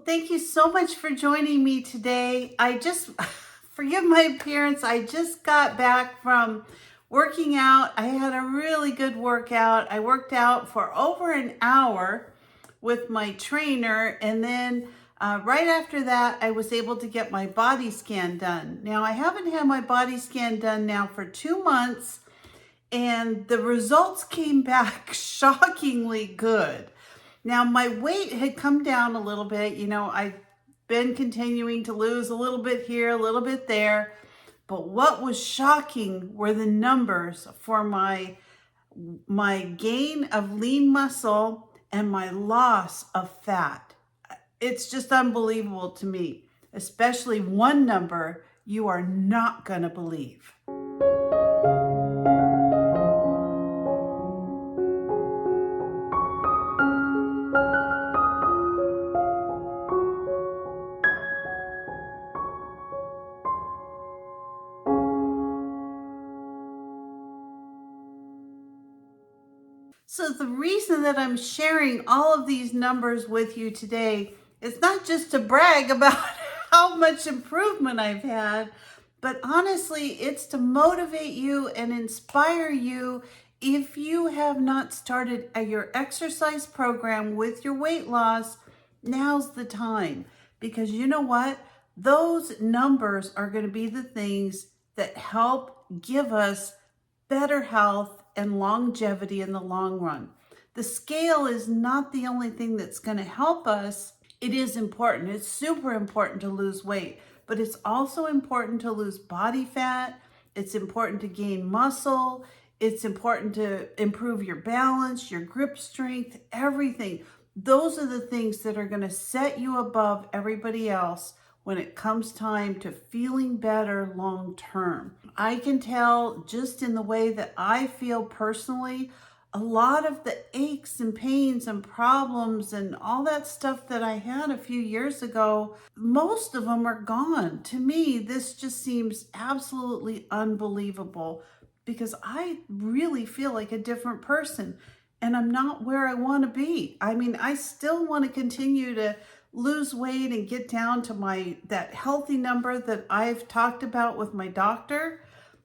Thank you so much for joining me today. Forgive my appearance. I just got back from working out. I had a really good workout. I worked out for over an hour with my trainer, and then right after that, I was able to get my body scan done. Now, I haven't had my body scan done now for 2 months, and the results came back shockingly good. Now, my weight had come down a little bit. I've been continuing to lose a little bit here, a little bit there. But what was shocking were the numbers for my gain of lean muscle and my loss of fat. It's just unbelievable to me, especially one number you are not going to believe. So the reason that I'm sharing all of these numbers with you today is not just to brag about how much improvement I've had, but honestly, it's to motivate you and inspire you. If you have not started your exercise program with your weight loss, now's the time. Because you know what? Those numbers are going to be the things that help give us better health and longevity in the long run. The scale is not the only thing that's going to help us. It is important. It's super important to lose weight, but it's also important to lose body fat. It's important to gain muscle. It's important to improve your balance, your grip strength, everything. Those are the things that are going to set you above everybody else when it comes time to feeling better long term. I can tell just in the way that I feel personally, a lot of the aches and pains and problems and all that stuff that I had a few years ago, most of them are gone. To me, this just seems absolutely unbelievable because I really feel like a different person and I'm not where I want to be. I mean, I still want to continue to lose weight and get down to that healthy number that I've talked about with my doctor.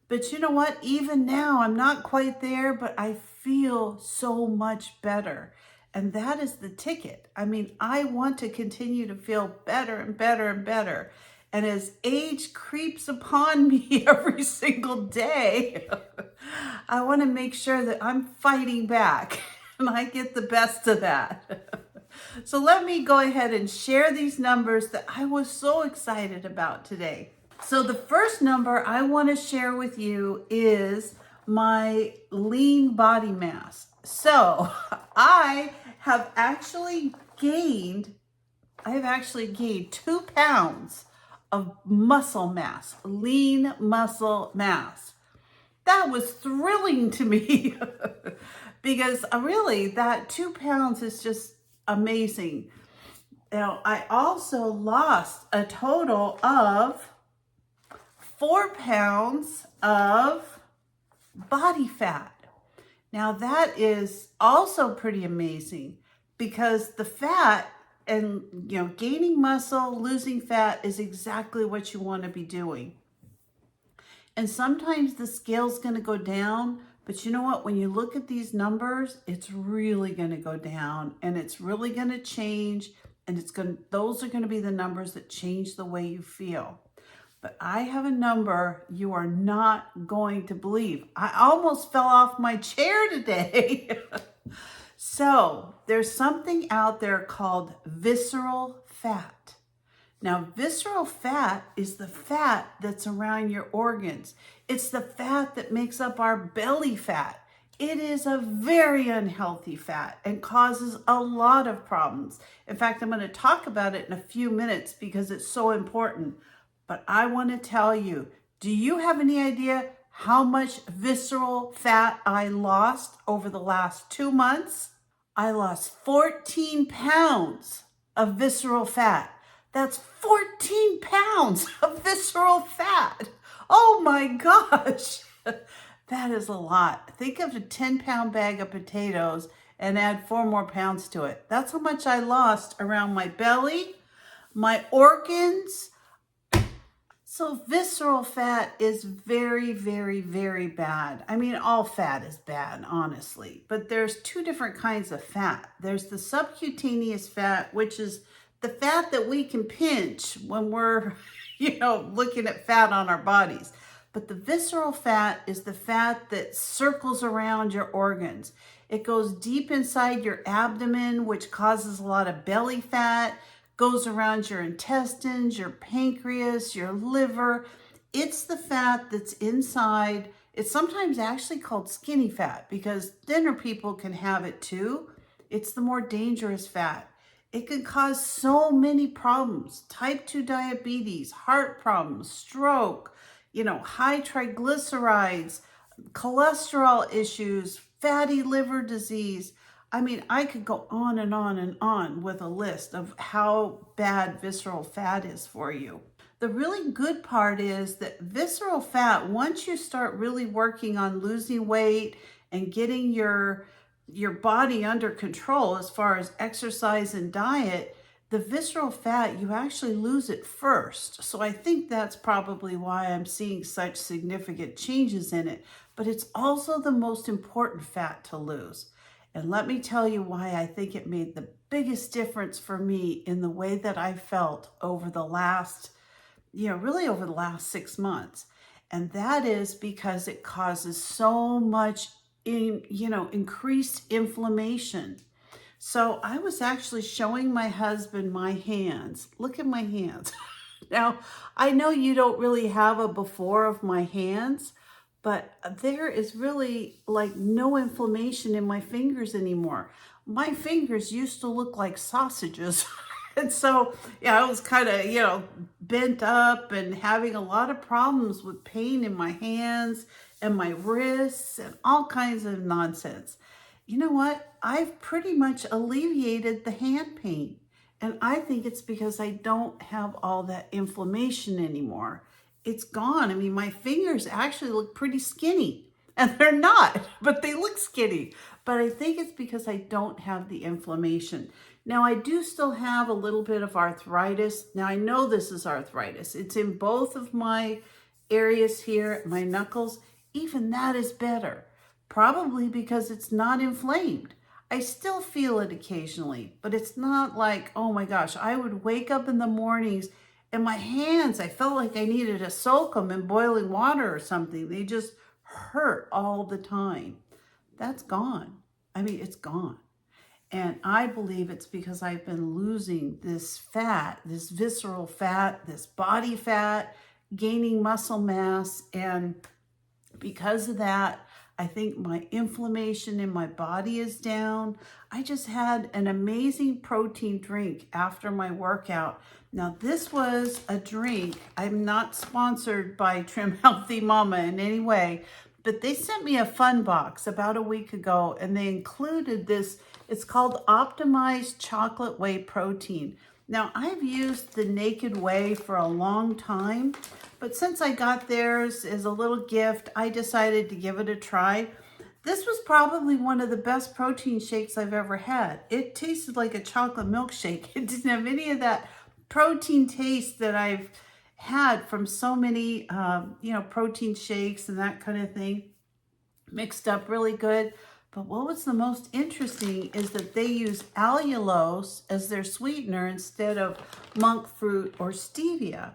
But you know what? Even now, I'm not quite there, but I feel so much better. And that is the ticket. I mean, I want to continue to feel better and better and better. And as age creeps upon me every single day, I want to make sure that I'm fighting back and I get the best of that. So let me go ahead and share these numbers that I was so excited about today. So the first number I want to share with you is my lean body mass. So I have actually gained 2 pounds of muscle mass, lean muscle mass. That was thrilling to me because really that 2 pounds is just amazing. Now, I also lost a total of 4 pounds of body fat. Now, that is also pretty amazing because the fat and, gaining muscle, losing fat is exactly what you want to be doing. And sometimes the scale's going to go down, but you know what? When you look at these numbers, it's really going to go down and it's really going to change. And those are going to be the numbers that change the way you feel. But I have a number you are not going to believe. I almost fell off my chair today. So there's something out there called visceral fat. Now, visceral fat is the fat that's around your organs. It's the fat that makes up our belly fat. It is a very unhealthy fat and causes a lot of problems. In fact, I'm going to talk about it in a few minutes because it's so important. But I want to tell you, do you have any idea how much visceral fat I lost over the last 2 months? I lost 14 pounds of visceral fat. That's 14 pounds of visceral fat. Oh my gosh. That is a lot. Think of a 10-pound bag of potatoes and add 4 more pounds to it. That's how much I lost around my belly, my organs. So visceral fat is very, very, very bad. I mean, all fat is bad, honestly, but there's two different kinds of fat. There's the subcutaneous fat, which is the fat that we can pinch when we're, looking at fat on our bodies. But the visceral fat is the fat that circles around your organs. It goes deep inside your abdomen, which causes a lot of belly fat, goes around your intestines, your pancreas, your liver. It's the fat that's inside. It's sometimes actually called skinny fat because thinner people can have it too. It's the more dangerous fat. It can cause so many problems: type 2 diabetes, heart problems, stroke, high triglycerides, cholesterol issues, fatty liver disease. I mean, I could go on and on and on with a list of how bad visceral fat is for you. The really good part is that visceral fat, once you start really working on losing weight and getting your body under control as far as exercise and diet, the visceral fat, you actually lose it first. So I think that's probably why I'm seeing such significant changes in it. But it's also the most important fat to lose. And let me tell you why I think it made the biggest difference for me in the way that I felt over the last, really over the last 6 months. And that is because it causes so much, increased inflammation. So I was actually showing my husband my hands. Look at my hands. Now, I know you don't really have a before of my hands, but there is really like no inflammation in my fingers anymore. My fingers used to look like sausages. And so, I was kind of, bent up and having a lot of problems with pain in my hands and my wrists and all kinds of nonsense. You know what? I've pretty much alleviated the hand pain. And I think it's because I don't have all that inflammation anymore. It's gone. I mean, my fingers actually look pretty skinny. And they're not, but they look skinny. But I think it's because I don't have the inflammation. Now, I do still have a little bit of arthritis. Now, I know this is arthritis. It's in both of my areas here, my knuckles. Even that is better, probably because it's not inflamed. I still feel it occasionally, but it's not like, oh my gosh, I would wake up in the mornings and my hands, I felt like I needed to soak them in boiling water or something. They just hurt all the time. That's gone. I mean, it's gone. And I believe it's because I've been losing this fat, this visceral fat, this body fat, gaining muscle mass. And because of that, I think my inflammation in my body is down. I just had an amazing protein drink after my workout. Now, this was a drink. I'm not sponsored by Trim Healthy Mama in any way, but they sent me a fun box about a week ago, and they included this. It's called Optimized Chocolate Whey Protein. Now, I've used the Naked Whey for a long time, but since I got theirs as a little gift, I decided to give it a try. This was probably one of the best protein shakes I've ever had. It tasted like a chocolate milkshake. It didn't have any of that protein taste that I've had from so many, protein shakes and that kind of thing. Mixed up really good. But what was the most interesting is that they use allulose as their sweetener instead of monk fruit or stevia.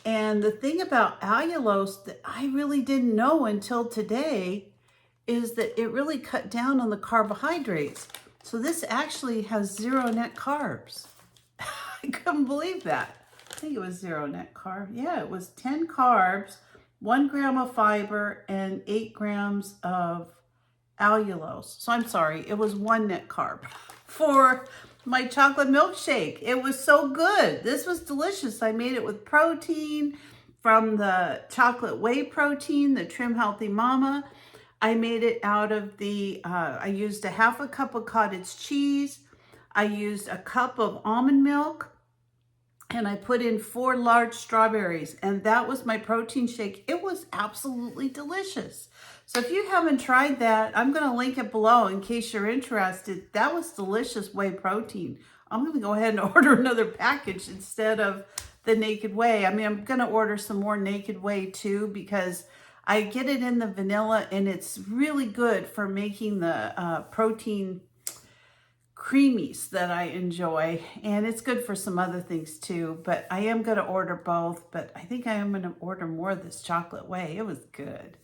And the thing about allulose that I really didn't know until today is that it really cut down on the carbohydrates. So this actually has 0 net carbs. I couldn't believe that. I think it was 0 net carb. Yeah, it was 10 carbs, 1 gram of fiber, and 8 grams of allulose. So I'm sorry, it was 1 net carb for my chocolate milkshake. It was so good. This was delicious. I made it with protein from the chocolate whey protein, the Trim Healthy Mama. I made it out of I used a half a cup of cottage cheese. I used a cup of almond milk, and I put in 4 large strawberries, and that was my protein shake. It was absolutely delicious. So if you haven't tried that, I'm going to link it below in case you're interested. That was delicious whey protein. I'm going to go ahead and order another package instead of the Naked Whey. I mean, I'm going to order some more Naked Whey too, because I get it in the vanilla and it's really good for making the protein creamies that I enjoy, and it's good for some other things too. But I am going to order both, but I think I am going to order more of this chocolate whey. It was good.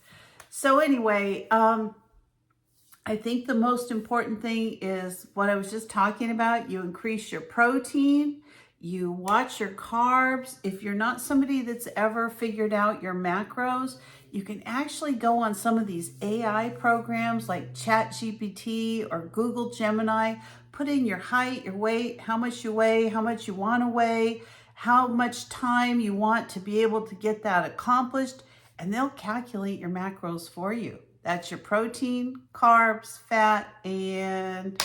So anyway, I think the most important thing is what I was just talking about. You increase your protein, you watch your carbs. If you're not somebody that's ever figured out your macros, you can actually go on some of these AI programs like ChatGPT or Google Gemini, put in your height, your weight, how much you weigh, how much you want to weigh, how much time you want to be able to get that accomplished, and they'll calculate your macros for you. That's your protein, carbs, fat, and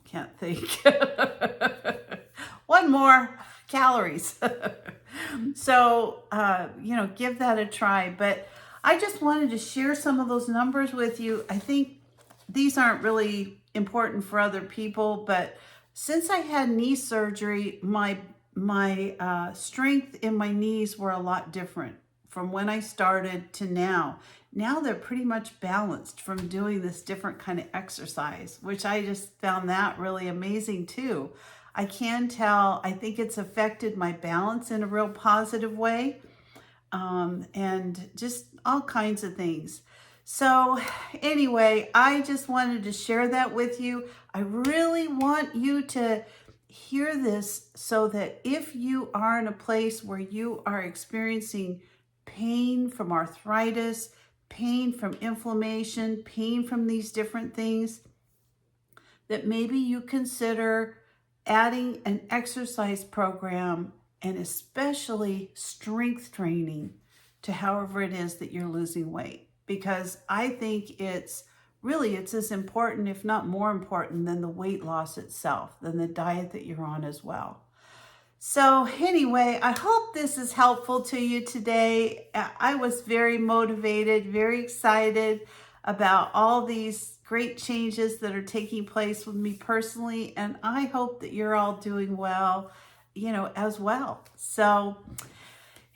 can't think. One more, calories. So, give that a try. But I just wanted to share some of those numbers with you. I think these aren't really important for other people, but since I had knee surgery, my strength in my knees were a lot different from when I started to now. Now they're pretty much balanced from doing this different kind of exercise, which I just found that really amazing too. I can tell, I think it's affected my balance in a real positive way, and just all kinds of things. So anyway, I just wanted to share that with you. I really want you to hear this so that if you are in a place where you are experiencing pain from arthritis, pain from inflammation, pain from these different things, that maybe you consider adding an exercise program, and especially strength training, to however it is that you're losing weight. Because I think it's as important, if not more important, than the weight loss itself, than the diet that you're on as well. So anyway, I hope this is helpful to you today. I was very motivated, very excited about all these great changes that are taking place with me personally, and I hope that you're all doing well, as well. So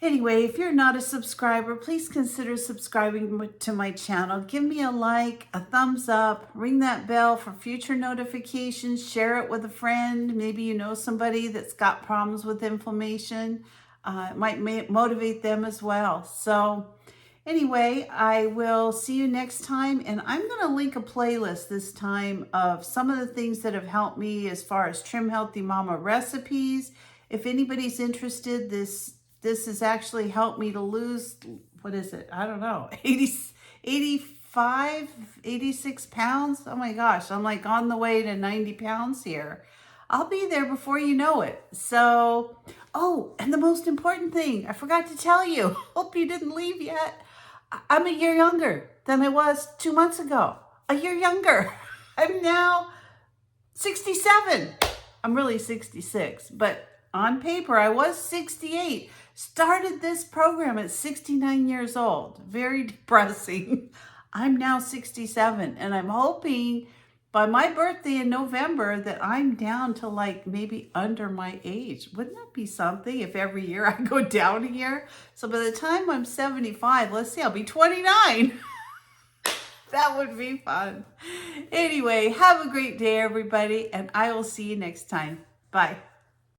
anyway, if you're not a subscriber, please consider subscribing to my channel. Give me a like, a thumbs up, ring that bell for future notifications, share it with a friend. Maybe you know somebody that's got problems with inflammation. It might motivate them as well. So anyway, I will see you next time, and I'm going to link a playlist this time of some of the things that have helped me as far as Trim Healthy Mama recipes. If anybody's interested, this has actually helped me to lose, what is it? I don't know, 85, 86 pounds. Oh my gosh, I'm like on the way to 90 pounds here. I'll be there before you know it. So, and the most important thing, I forgot to tell you, hope you didn't leave yet. I'm a year younger than I was 2 months ago. A year younger. I'm now 67. I'm really 66, but on paper, I was 68. Started this program at 69 years old. Very depressing. I'm now 67, and I'm hoping by my birthday in November that I'm down to like maybe under my age. Wouldn't that be something if every year I go down a year? So by the time I'm 75, let's see, I'll be 29. That would be fun. Anyway, have a great day, everybody, and I will see you next time. Bye.